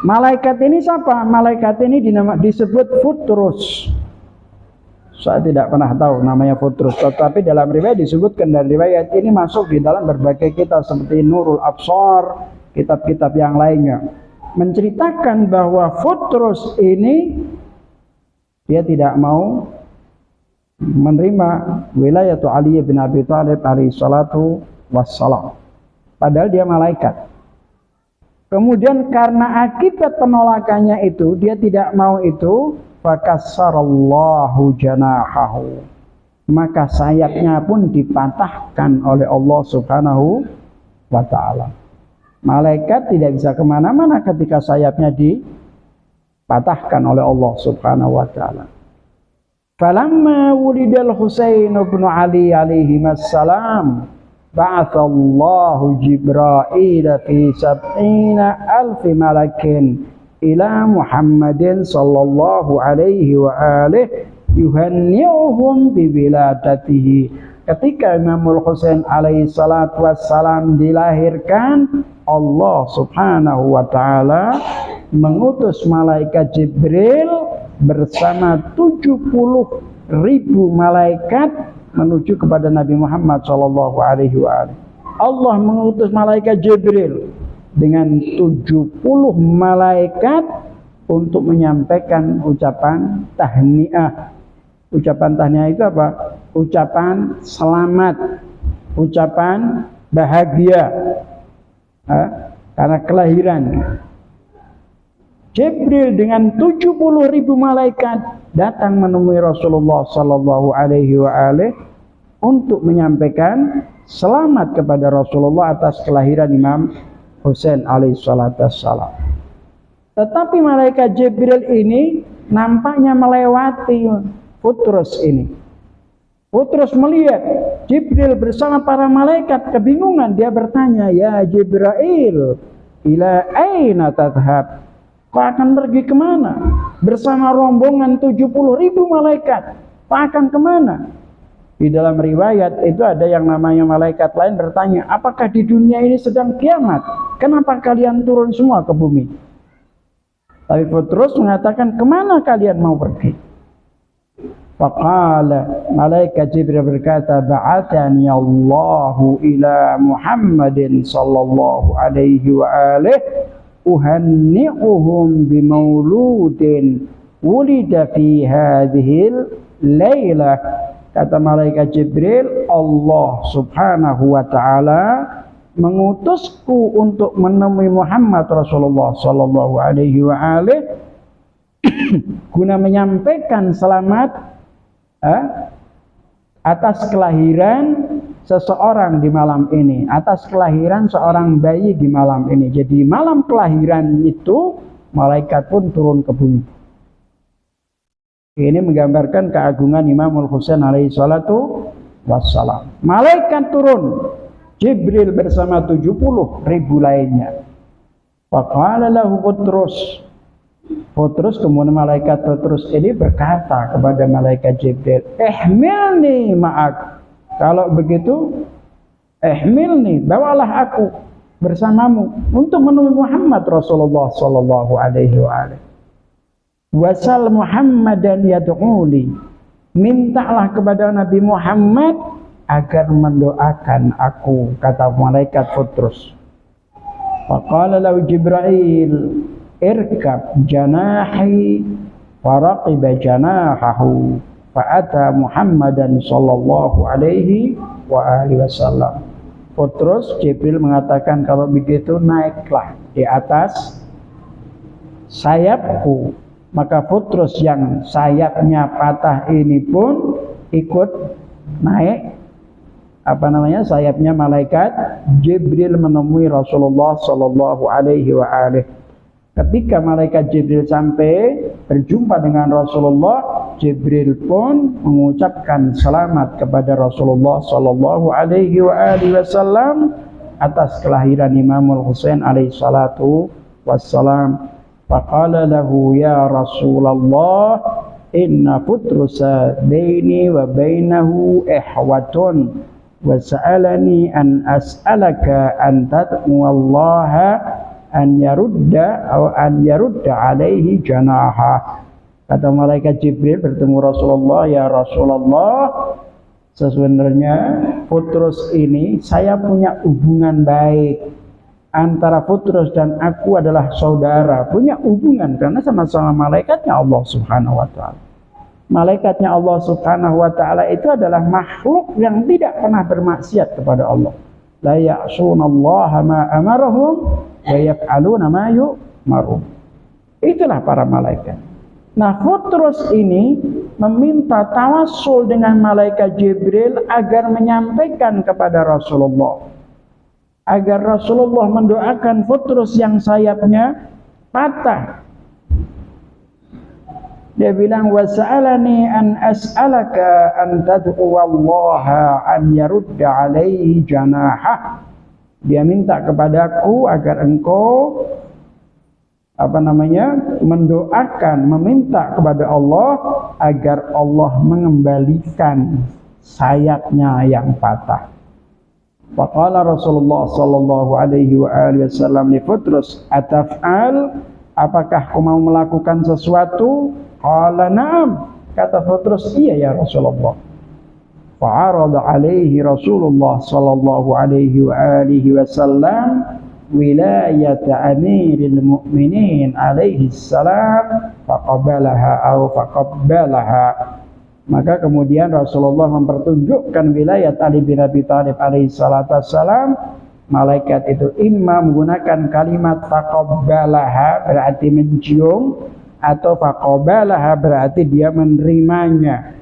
Malaikat ini siapa? Malaikat ini disebut Futrus. Saya tidak pernah tahu namanya Futrus, tetapi dalam riwayat disebutkan, dan riwayat ini masuk di dalam berbagai kitab seperti Nurul Absar, kitab-kitab yang lainnya, menceritakan bahwa Futrus ini dia tidak mau menerima wilayah Ali bin Abi Thalib alaihi salatu wassalam, padahal dia malaikat. Kemudian karena akibat penolakannya itu, dia tidak mau itu, fakassarallahu janahahu, maka sayapnya pun dipatahkan oleh Allah subhanahu wa ta'ala. Malaikat tidak bisa kemana-mana ketika sayapnya dipatahkan oleh Allah subhanahu wa ta'ala. Falamma wulidal Husain bin Ali alaihi wassalam, ba'athallahu Jibril fi 70,000 malakin ila Muhammadin sallallahu alaihi wa alihi yuhanni'uhum bi wiladatihi. Ketika Imamul Husain alaihi salatu wassalam dilahirkan, Allah subhanahu wa ta'ala mengutus malaikat Jibril bersama 70.000 malaikat menuju kepada Nabi Muhammad sallallahu alaihi wa alihi. Allah mengutus malaikat Jibril dengan 70 malaikat untuk menyampaikan ucapan tahniah. Ucapan tahniah itu apa? Ucapan selamat, ucapan bahagia karena kelahiran. Jibril dengan 70.000 malaikat datang menemui Rasulullah sallallahu alaihi wa alihi untuk menyampaikan selamat kepada Rasulullah atas kelahiran Imam Husain alaihi salatu wassalam. Tetapi malaikat Jibril ini nampaknya melewati Futrus ini. Futrus melihat Jibril bersama para malaikat, kebingungan. Dia bertanya, "Ya Jibril, ila aina tadhhab?" Kau akan pergi kemana? Bersama rombongan 70.000 malaikat. Kau akan kemana? Di dalam riwayat itu ada yang namanya malaikat lain bertanya, apakah di dunia ini sedang kiamat? Kenapa kalian turun semua ke bumi? Tapi Futrus mengatakan, kemana kalian mau pergi? Faqala, malaikat Jibril berkata, ba'athani Allahu ila Muhammadin sallallahu alaihi wa alihi uhanni'uhum bimauludin wulida fi hadhil laylah. Kata malaikat Jibril, Allah subhanahu wa ta'ala mengutusku untuk menemui Muhammad Rasulullah sallallahu alaihi wa alihi guna menyampaikan selamat atas kelahiran seseorang di malam ini, atas kelahiran seorang bayi di malam ini. Jadi malam kelahiran itu malaikat pun turun ke bumi. Ini menggambarkan keagungan Imamul Husain alaihi salatu wassalam. Malaikat turun, Jibril bersama 70.000 lainnya. Faqala lahu Futrus. Futrus, kemudian malaikat Futrus ini berkata kepada malaikat Jibril, ihmilni ma'ak. Kalau begitu, ihmilni, bawalah aku bersamamu untuk menemui Muhammad Rasulullah sallallahu alaihi wa alihi. Wasal Muhammadan yad'uli, mintalah kepada Nabi Muhammad agar mendoakan aku, kata malaikat Futrus. Faqala lahu Jibril, irkab janahi faraqiba janahahu fa'ata Muhammadan sallallahu alaihi wa alihi wasallam. Terus Jibril mengatakan, kalau begitu naiklah di atas sayapku. Maka Futrus yang sayapnya patah ini pun ikut naik sayapnya malaikat Jibril menemui Rasulullah sallallahu alaihi wa alihi. Ketika malaikat Jibril sampai berjumpa dengan Rasulullah, Jibril pun mengucapkan selamat kepada Rasulullah sallallahu alaihi wa alihi wasallam atas kelahiran Imamul Husain alaihi salatu wassalam. Faqala lahu ya Rasulullah, inna Futrusa baini wa bainahu ihwatun wa sa'alani an as'alaka an tad'u Allah an yarudda alaihi janaha. Kata malaikat Jibril bertemu Rasulullah, ya Rasulullah, sebenarnya Putrus ini saya punya hubungan baik. Antara Putrus dan aku adalah saudara, punya hubungan karena sama-sama malaikatnya Allah Subhanahu wa taala. Malaikatnya Allah Subhanahu wa taala itu adalah makhluk yang tidak pernah bermaksiat kepada Allah. La ya'sunallaha ma amarahum wa yaf'aluna ma yu'marun. Itulah para malaikat. Nah, Putrus ini meminta tawassul dengan malaikat Jibril agar menyampaikan kepada Rasulullah, agar Rasulullah mendoakan Putrus yang sayapnya patah. Dia bilang, wasa'alani an as'alaka an tad'u wallaha an yarudda alaihi janahah. Dia minta kepadaku agar engkau mendoakan, meminta kepada Allah agar Allah mengembalikan sayapnya yang patah. Faqala Rasulullah sallallahu alaihi wasallam li Putrus, ataf'al, apakah kau mau melakukan sesuatu? Qala na'am, kata Putrus, iya ya Rasulullah. Fa'arada alaihi Rasulullah sallallahu alaihi wasallam wilayat amiril mu'minin alaihi salam faqabbalaha. Maka kemudian Rasulullah mempertunjukkan wilayah Ali bin Abi Thalib alaihi salatu wassalam. Malaikat itu imma menggunakan kalimat faqabbalaha berarti mencium, atau faqabbalaha berarti dia menerimanya.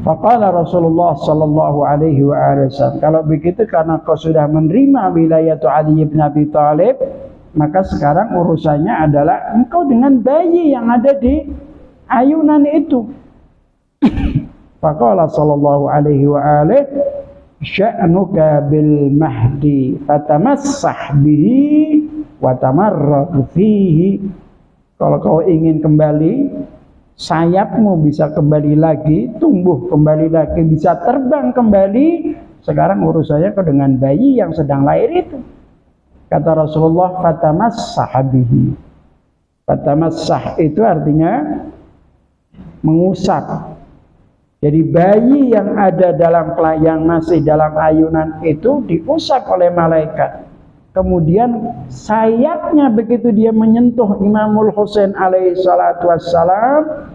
Faqala Rasulullah sallallahu alaihi wasallam, kalau begitu karena kau sudah menerima wilayah Ali bin Abi Thalib, maka sekarang urusannya adalah engkau dengan bayi yang ada di ayunan itu. Faqala sallallahu alaihi wasallam, sya'nuka bil mahdi fatamassah bihi wa tamarrad fihi. Kalau kau ingin kembali, sayapmu bisa kembali lagi, tumbuh kembali lagi, bisa terbang kembali, sekarang urusannya kau dengan bayi yang sedang lahir itu. Kata Rasulullah, fatamassah bihi. Fatamassah itu artinya mengusap. Jadi bayi yang ada dalam, yang masih dalam ayunan itu diusap oleh malaikat. Kemudian sayapnya begitu dia menyentuh Imamul Husain alaihi salatu wassalam,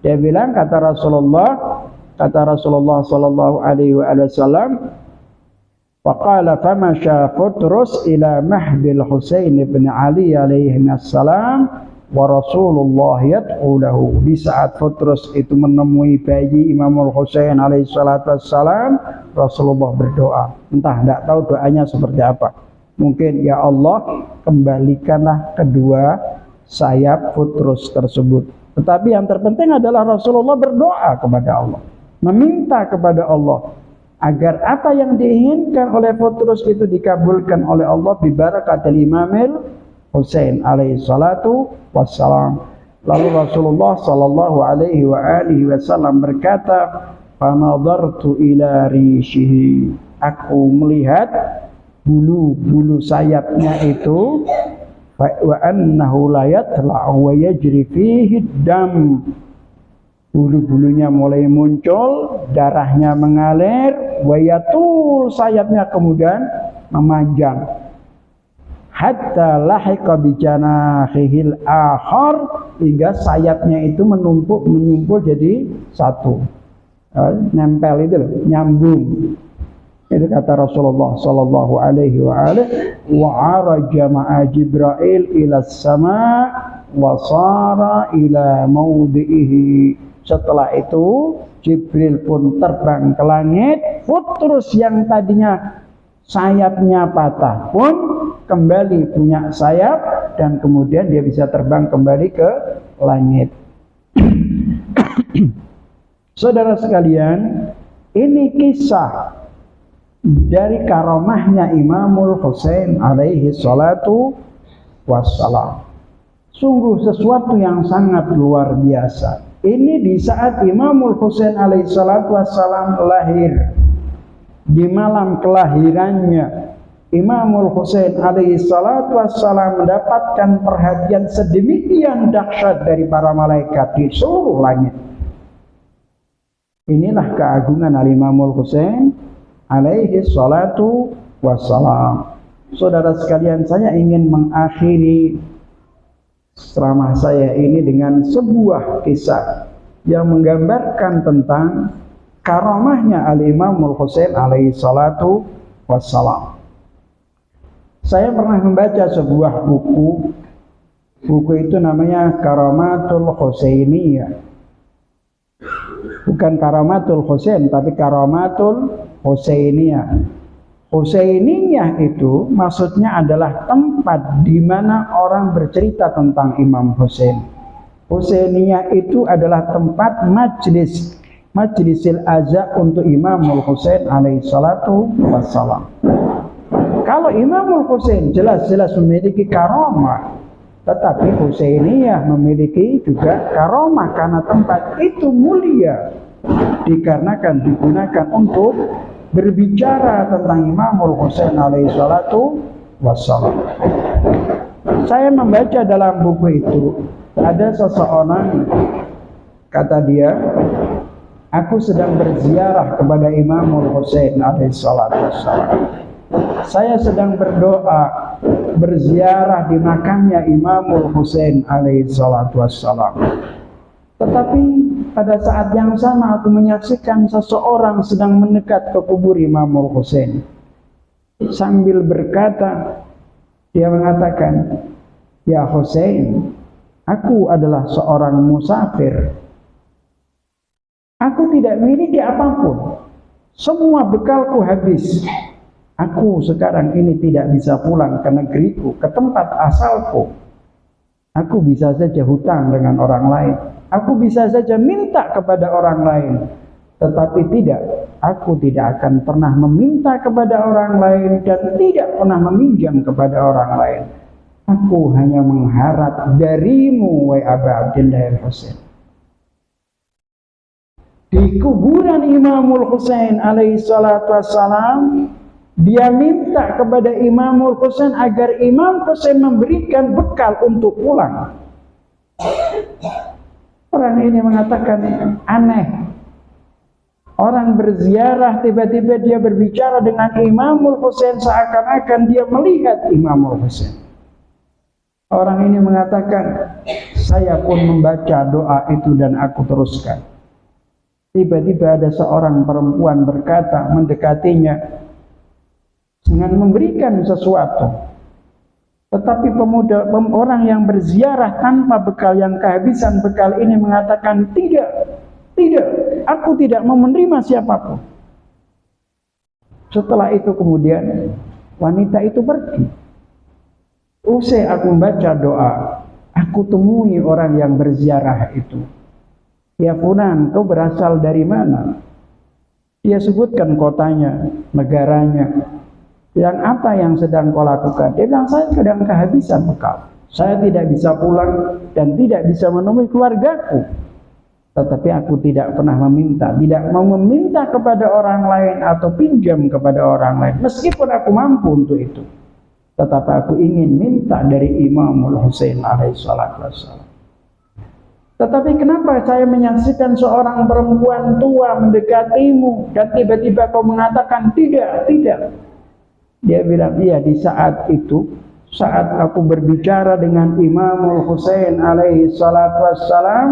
dia bilang, kata Rasulullah sallallahu alaihi wasallam, faqala famasya Putrus ila mahdil Husain ibn Ali alaihi assalam wa Rasulullah yad'u lahu. Di saat Putrus itu menemui bayi Imamul Husain alaihi salatu wassalam, Rasulullah berdoa. Entah, tidak tahu doanya seperti apa. Mungkin, ya Allah, kembalikanlah kedua sayap Putrus tersebut. Tetapi yang terpenting adalah Rasulullah berdoa kepada Allah, meminta kepada Allah agar apa yang diinginkan oleh Putrus itu dikabulkan oleh Allah bibarakatil Imamil Husain alaihi salatu wassalam. Lalu Rasulullah sallallahu alaihi wasallam berkata, "Fanadartu ila rishihi." Aku melihat bulu-bulu sayapnya itu, wa annahu la yatla'u wa yajri fihi dam. Bulu-bulunya mulai muncul, darahnya mengalir, wa yatul, sayapnya kemudian memanjang. Hatta lahiqa bi janahihil akhar, hingga sayapnya itu menumpuk jadi satu. Nempel itu loh, nyambung. Itu kata Rasulullah sallallahu alaihi wa araja ma'a Jibril ila sama wa sara ila maudhihi. Setelah itu Jibril pun terbang ke langit. Putrus yang tadinya sayapnya patah pun kembali punya sayap, dan kemudian dia bisa terbang kembali ke langit. Saudara sekalian, ini kisah dari karomahnya Imamul Husain alaihi salatu wassalam. Sungguh sesuatu yang sangat luar biasa. Ini di saat Imamul Husain alaihi salatu wassalam lahir, di malam kelahirannya, Imamul Husain alaihi salatu wassalam mendapatkan perhatian sedemikian dahsyat dari para malaikat di seluruh langit. Inilah keagungan Al-Imamul Husain alaihi salatu wassalam. Saudara sekalian, saya ingin mengakhiri ceramah saya ini dengan sebuah kisah yang menggambarkan tentang karamahnya Al-Imamul Husain alaihi salatu wassalam. Saya pernah membaca sebuah buku. Buku itu namanya Karamatul Husainiyah. Bukan Karamatul Husain, tapi Karamatul Husainiyah. Husainiyah itu maksudnya adalah tempat di mana orang bercerita tentang Imam Husain. Husainiyah itu adalah tempat majlisil aza untuk Imamul Husain alaihi salatu wassalam. Kalau Imamul Husain jelas-jelas memiliki karamah, tetapi Husainiyah memiliki juga karamah karena tempat itu mulia, dikarenakan digunakan untuk berbicara tentang Imamul Husain alaihi salatu wassalam. Saya membaca dalam buku itu, ada seseorang, kata dia, aku sedang berziarah kepada Imamul Husain alaihi salatu wassalam. Saya sedang berdoa, berziarah di makamnya Imamul Husain alaihi salatu wassalam. Tetapi pada saat yang sama aku menyaksikan seseorang sedang mendekat ke kubur Imamul Husain. Sambil berkata, dia mengatakan, ya Husain, aku adalah seorang musafir. Aku tidak memiliki apapun. Semua bekalku habis. Aku sekarang ini tidak bisa pulang ke negeriku, ke tempat asalku. Aku bisa saja hutang dengan orang lain. Aku bisa saja minta kepada orang lain. Tetapi tidak, aku tidak akan pernah meminta kepada orang lain dan tidak pernah meminjam kepada orang lain. Aku hanya mengharap darimu, wahai Aba Abdillah Husain. Di kuburan Imamul Husain alaihi salatu wassalam, dia minta kepada Imamul Husain agar Imam Husain memberikan bekal untuk pulang. Orang ini mengatakan aneh. Orang berziarah tiba-tiba dia berbicara dengan Imamul Husain seakan-akan dia melihat Imamul Husain. Orang ini mengatakan, saya pun membaca doa itu dan aku teruskan. Tiba-tiba ada seorang perempuan berkata, mendekatinya dengan memberikan sesuatu. Tetapi orang yang berziarah tanpa bekal, yang kehabisan bekal ini mengatakan, tidak, aku tidak mau menerima siapapun. Setelah itu kemudian wanita itu pergi. Usai aku membaca doa, aku temui orang yang berziarah itu. Ya Fulan, kau berasal dari mana? Dia sebutkan kotanya, negaranya. Yang apa yang sedang kau lakukan? Dia bilang, saya sedang kehabisan bekal. Saya tidak bisa pulang dan tidak bisa menemui keluargaku. Tetapi aku tidak pernah meminta, tidak mau meminta kepada orang lain atau pinjam kepada orang lain. Meskipun aku mampu untuk itu. Tetapi aku ingin minta dari Imamul Husain alaihi salatu wassalam. Tetapi kenapa saya menyaksikan seorang perempuan tua mendekatimu dan tiba-tiba kau mengatakan tidak? Dia bilang, iya, di saat itu, saat aku berbicara dengan Imamul Husain alaihi salatu wassalam,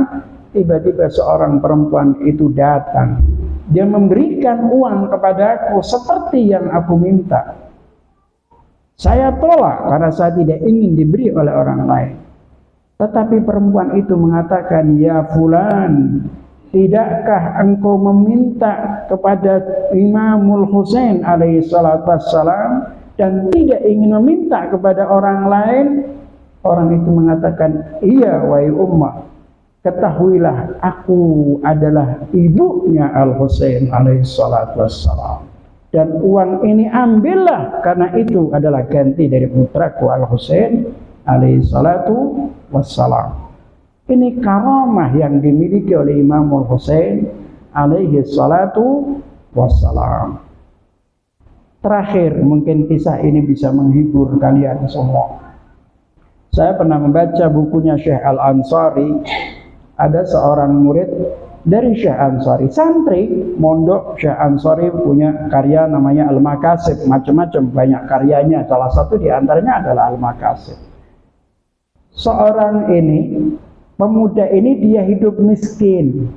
tiba-tiba seorang perempuan itu datang. Dia memberikan uang kepadaku seperti yang aku minta. Saya tolak karena saya tidak ingin diberi oleh orang lain. Tetapi perempuan itu mengatakan, ya Fulan, tidakkah engkau meminta kepada Imamul Husain alaihi salatu wassalam dan tidak ingin meminta kepada orang lain? Orang itu mengatakan, iya wahai ummah, ketahuilah aku adalah ibunya Al-Husain alaihi salatu wassalam. Dan uang ini ambillah karena itu adalah ganti dari putraku Al-Husain alaihi salatu wassalam. Ini karamah yang dimiliki oleh Imamul Husain alaihi salatu wassalam. Terakhir, mungkin kisah ini bisa menghibur kalian semua. Saya pernah membaca bukunya Syekh Al-Ansari. Ada seorang murid dari Syekh Ansari, santri mondok. Syekh Ansari punya karya namanya Al-Makasib, macam-macam banyak karyanya. Salah satu di antaranya adalah Al-Makasib. Seorang ini, pemuda ini dia hidup miskin.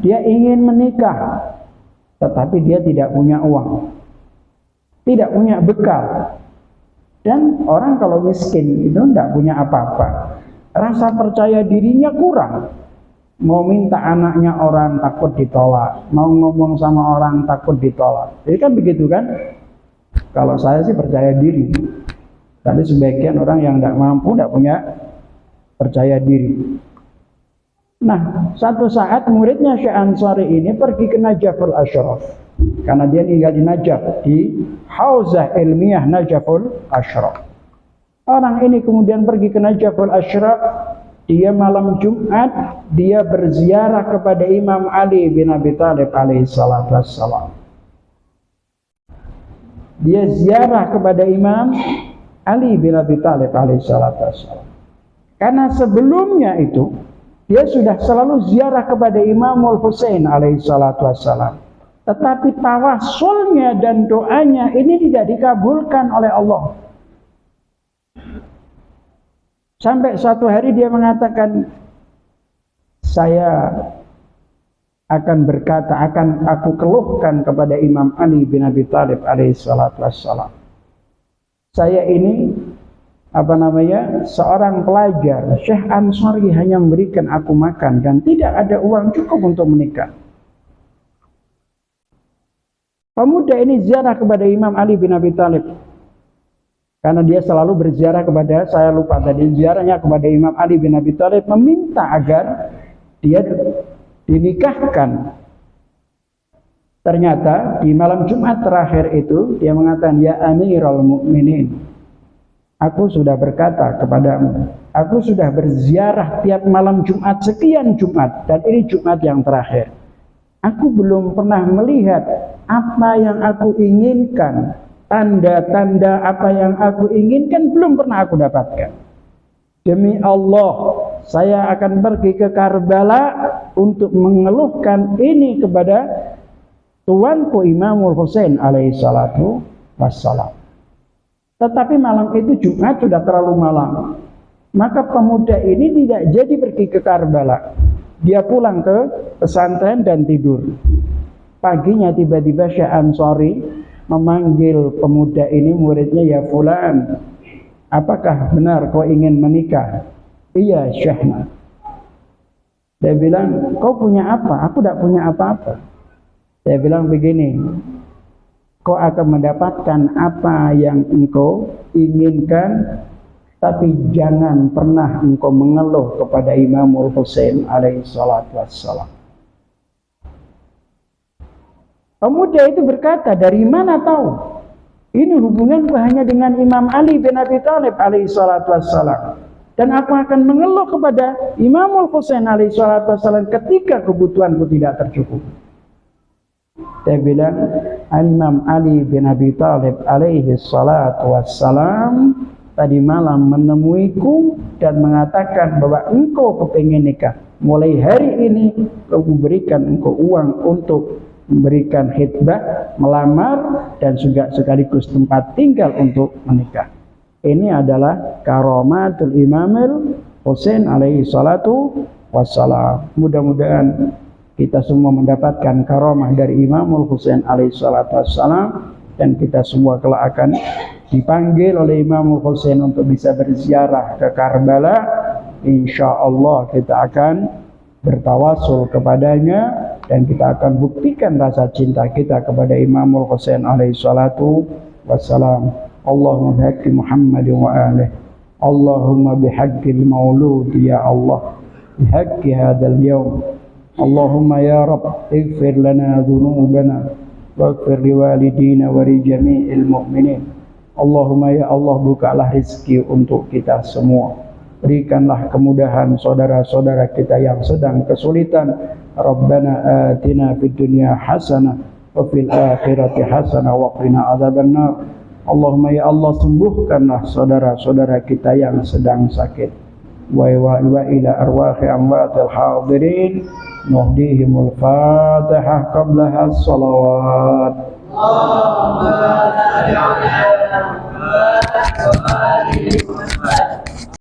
Dia ingin menikah, tetapi dia tidak punya uang, tidak punya bekal. Dan orang kalau miskin itu tidak punya apa-apa, rasa percaya dirinya kurang. Mau minta anaknya orang takut ditolak, mau ngomong sama orang takut ditolak. Jadi kan begitu kan? Kalau saya sih percaya diri, tapi sebagian orang yang tidak mampu, tidak punya percaya diri. Nah, satu saat muridnya Syekh Ansari ini pergi ke Najaful Ashraf, karena dia tinggal di Najaf, di Hauzah Ilmiah Najaful Ashraf. Orang ini kemudian pergi ke Najaful Ashraf. Dia malam Jumat, dia berziarah kepada Imam Ali bin Abi Thalib alaihi salatu wassalam. Dia ziarah kepada Imam Ali bin Abi Thalib alaihi salatu wassalam. Karena sebelumnya itu dia sudah selalu ziarah kepada Imamul Husain alaihi salatu wassalam. Tetapi tawassulnya dan doanya ini tidak dikabulkan oleh Allah. Sampai suatu hari dia mengatakan, saya akan berkata, akan aku keluhkan kepada Imam Ali bin Abi Thalib alaihi salatu wassalam. Saya ini seorang pelajar. Syekh Ansari hanya memberikan aku makan dan tidak ada uang cukup untuk menikah. Pemuda ini ziarah kepada Imam Ali bin Abi Thalib. Karena dia selalu berziarah kepada, saya lupa tadi, ziarahnya kepada Imam Ali bin Abi Thalib, meminta agar dia dinikahkan. Ternyata di malam Jumat terakhir itu dia mengatakan, ya Amirul Mukminin, aku sudah berkata kepadamu, aku sudah berziarah tiap malam Jumat sekian Jumat, dan ini Jumat yang terakhir. Aku belum pernah melihat apa yang aku inginkan. Tanda-tanda apa yang aku inginkan belum pernah aku dapatkan. Demi Allah, saya akan pergi ke Karbala untuk mengeluhkan ini kepada tuanku Imamul Husain alaihi salatu wassalam. Tetapi malam itu Jumat sudah terlalu malam. Maka pemuda ini tidak jadi pergi ke Karbala. Dia pulang ke pesantren dan tidur. Paginya tiba-tiba Syekh Ansari memanggil pemuda ini, muridnya, ya fulan, apakah benar kau ingin menikah? Iya Syekhna. Dia bilang, kau punya apa? Aku tidak punya apa-apa. Dia bilang begini, kau akan mendapatkan apa yang engkau inginkan, tapi jangan pernah engkau mengeluh kepada Imamul Husain alaihi salatu wassalam. Pemuda itu berkata, dari mana tahu? Ini hubunganku hanya dengan Imam Ali bin Abi Thalib alaihi salatu wassalam. Dan aku akan mengeluh kepada Imamul Husain alaihi salatu wassalam ketika kebutuhanku tidak tercukupi. Dia bilang, Imam Ali bin Abi Thalib alaihi salatu wassalam tadi malam menemuiku dan mengatakan bahwa engkau kepingin nikah. Mulai hari ini aku berikan engkau uang untuk memberikan khitbah, melamar, dan juga sekaligus tempat tinggal untuk menikah. Ini adalah karamatul Imamul Husain alaihi salatu wassalam. Mudah-mudahan kita semua mendapatkan karamah dari Imamul Husain alaihi salatu wassalam, dan kita semua kelak akan dipanggil oleh Imamul Husain untuk bisa berziarah ke Karbala. Insyaallah kita akan bertawasul kepadanya, dan kita akan buktikan rasa cinta kita kepada Imamul Husain alaihi salatu wassalam. Allahumma bihaqqi Muhammad wa alihi, Allahumma bihaqqil maulud ya Allah, bihaqqi hadzal yawm. Allahumma ya Rabb ighfir lana dhunubana waghfir liwalidina wa li jami'il mu'minin. Allahumma ya Allah, bukalah rezeki untuk kita semua. Berikanlah kemudahan saudara-saudara kita yang sedang kesulitan. Rabbana atina fid dunya hasanah wa wa fil akhirati hasanah wa qina adzabannar. Allahumma ya Allah, sembuhkanlah saudara-saudara kita yang sedang sakit. Wa ila arwahi amwatil hadirin nuhdihimul fatihah qablaha as-salawat. Allahumma salli ala Muhammad wa ali Muhammad.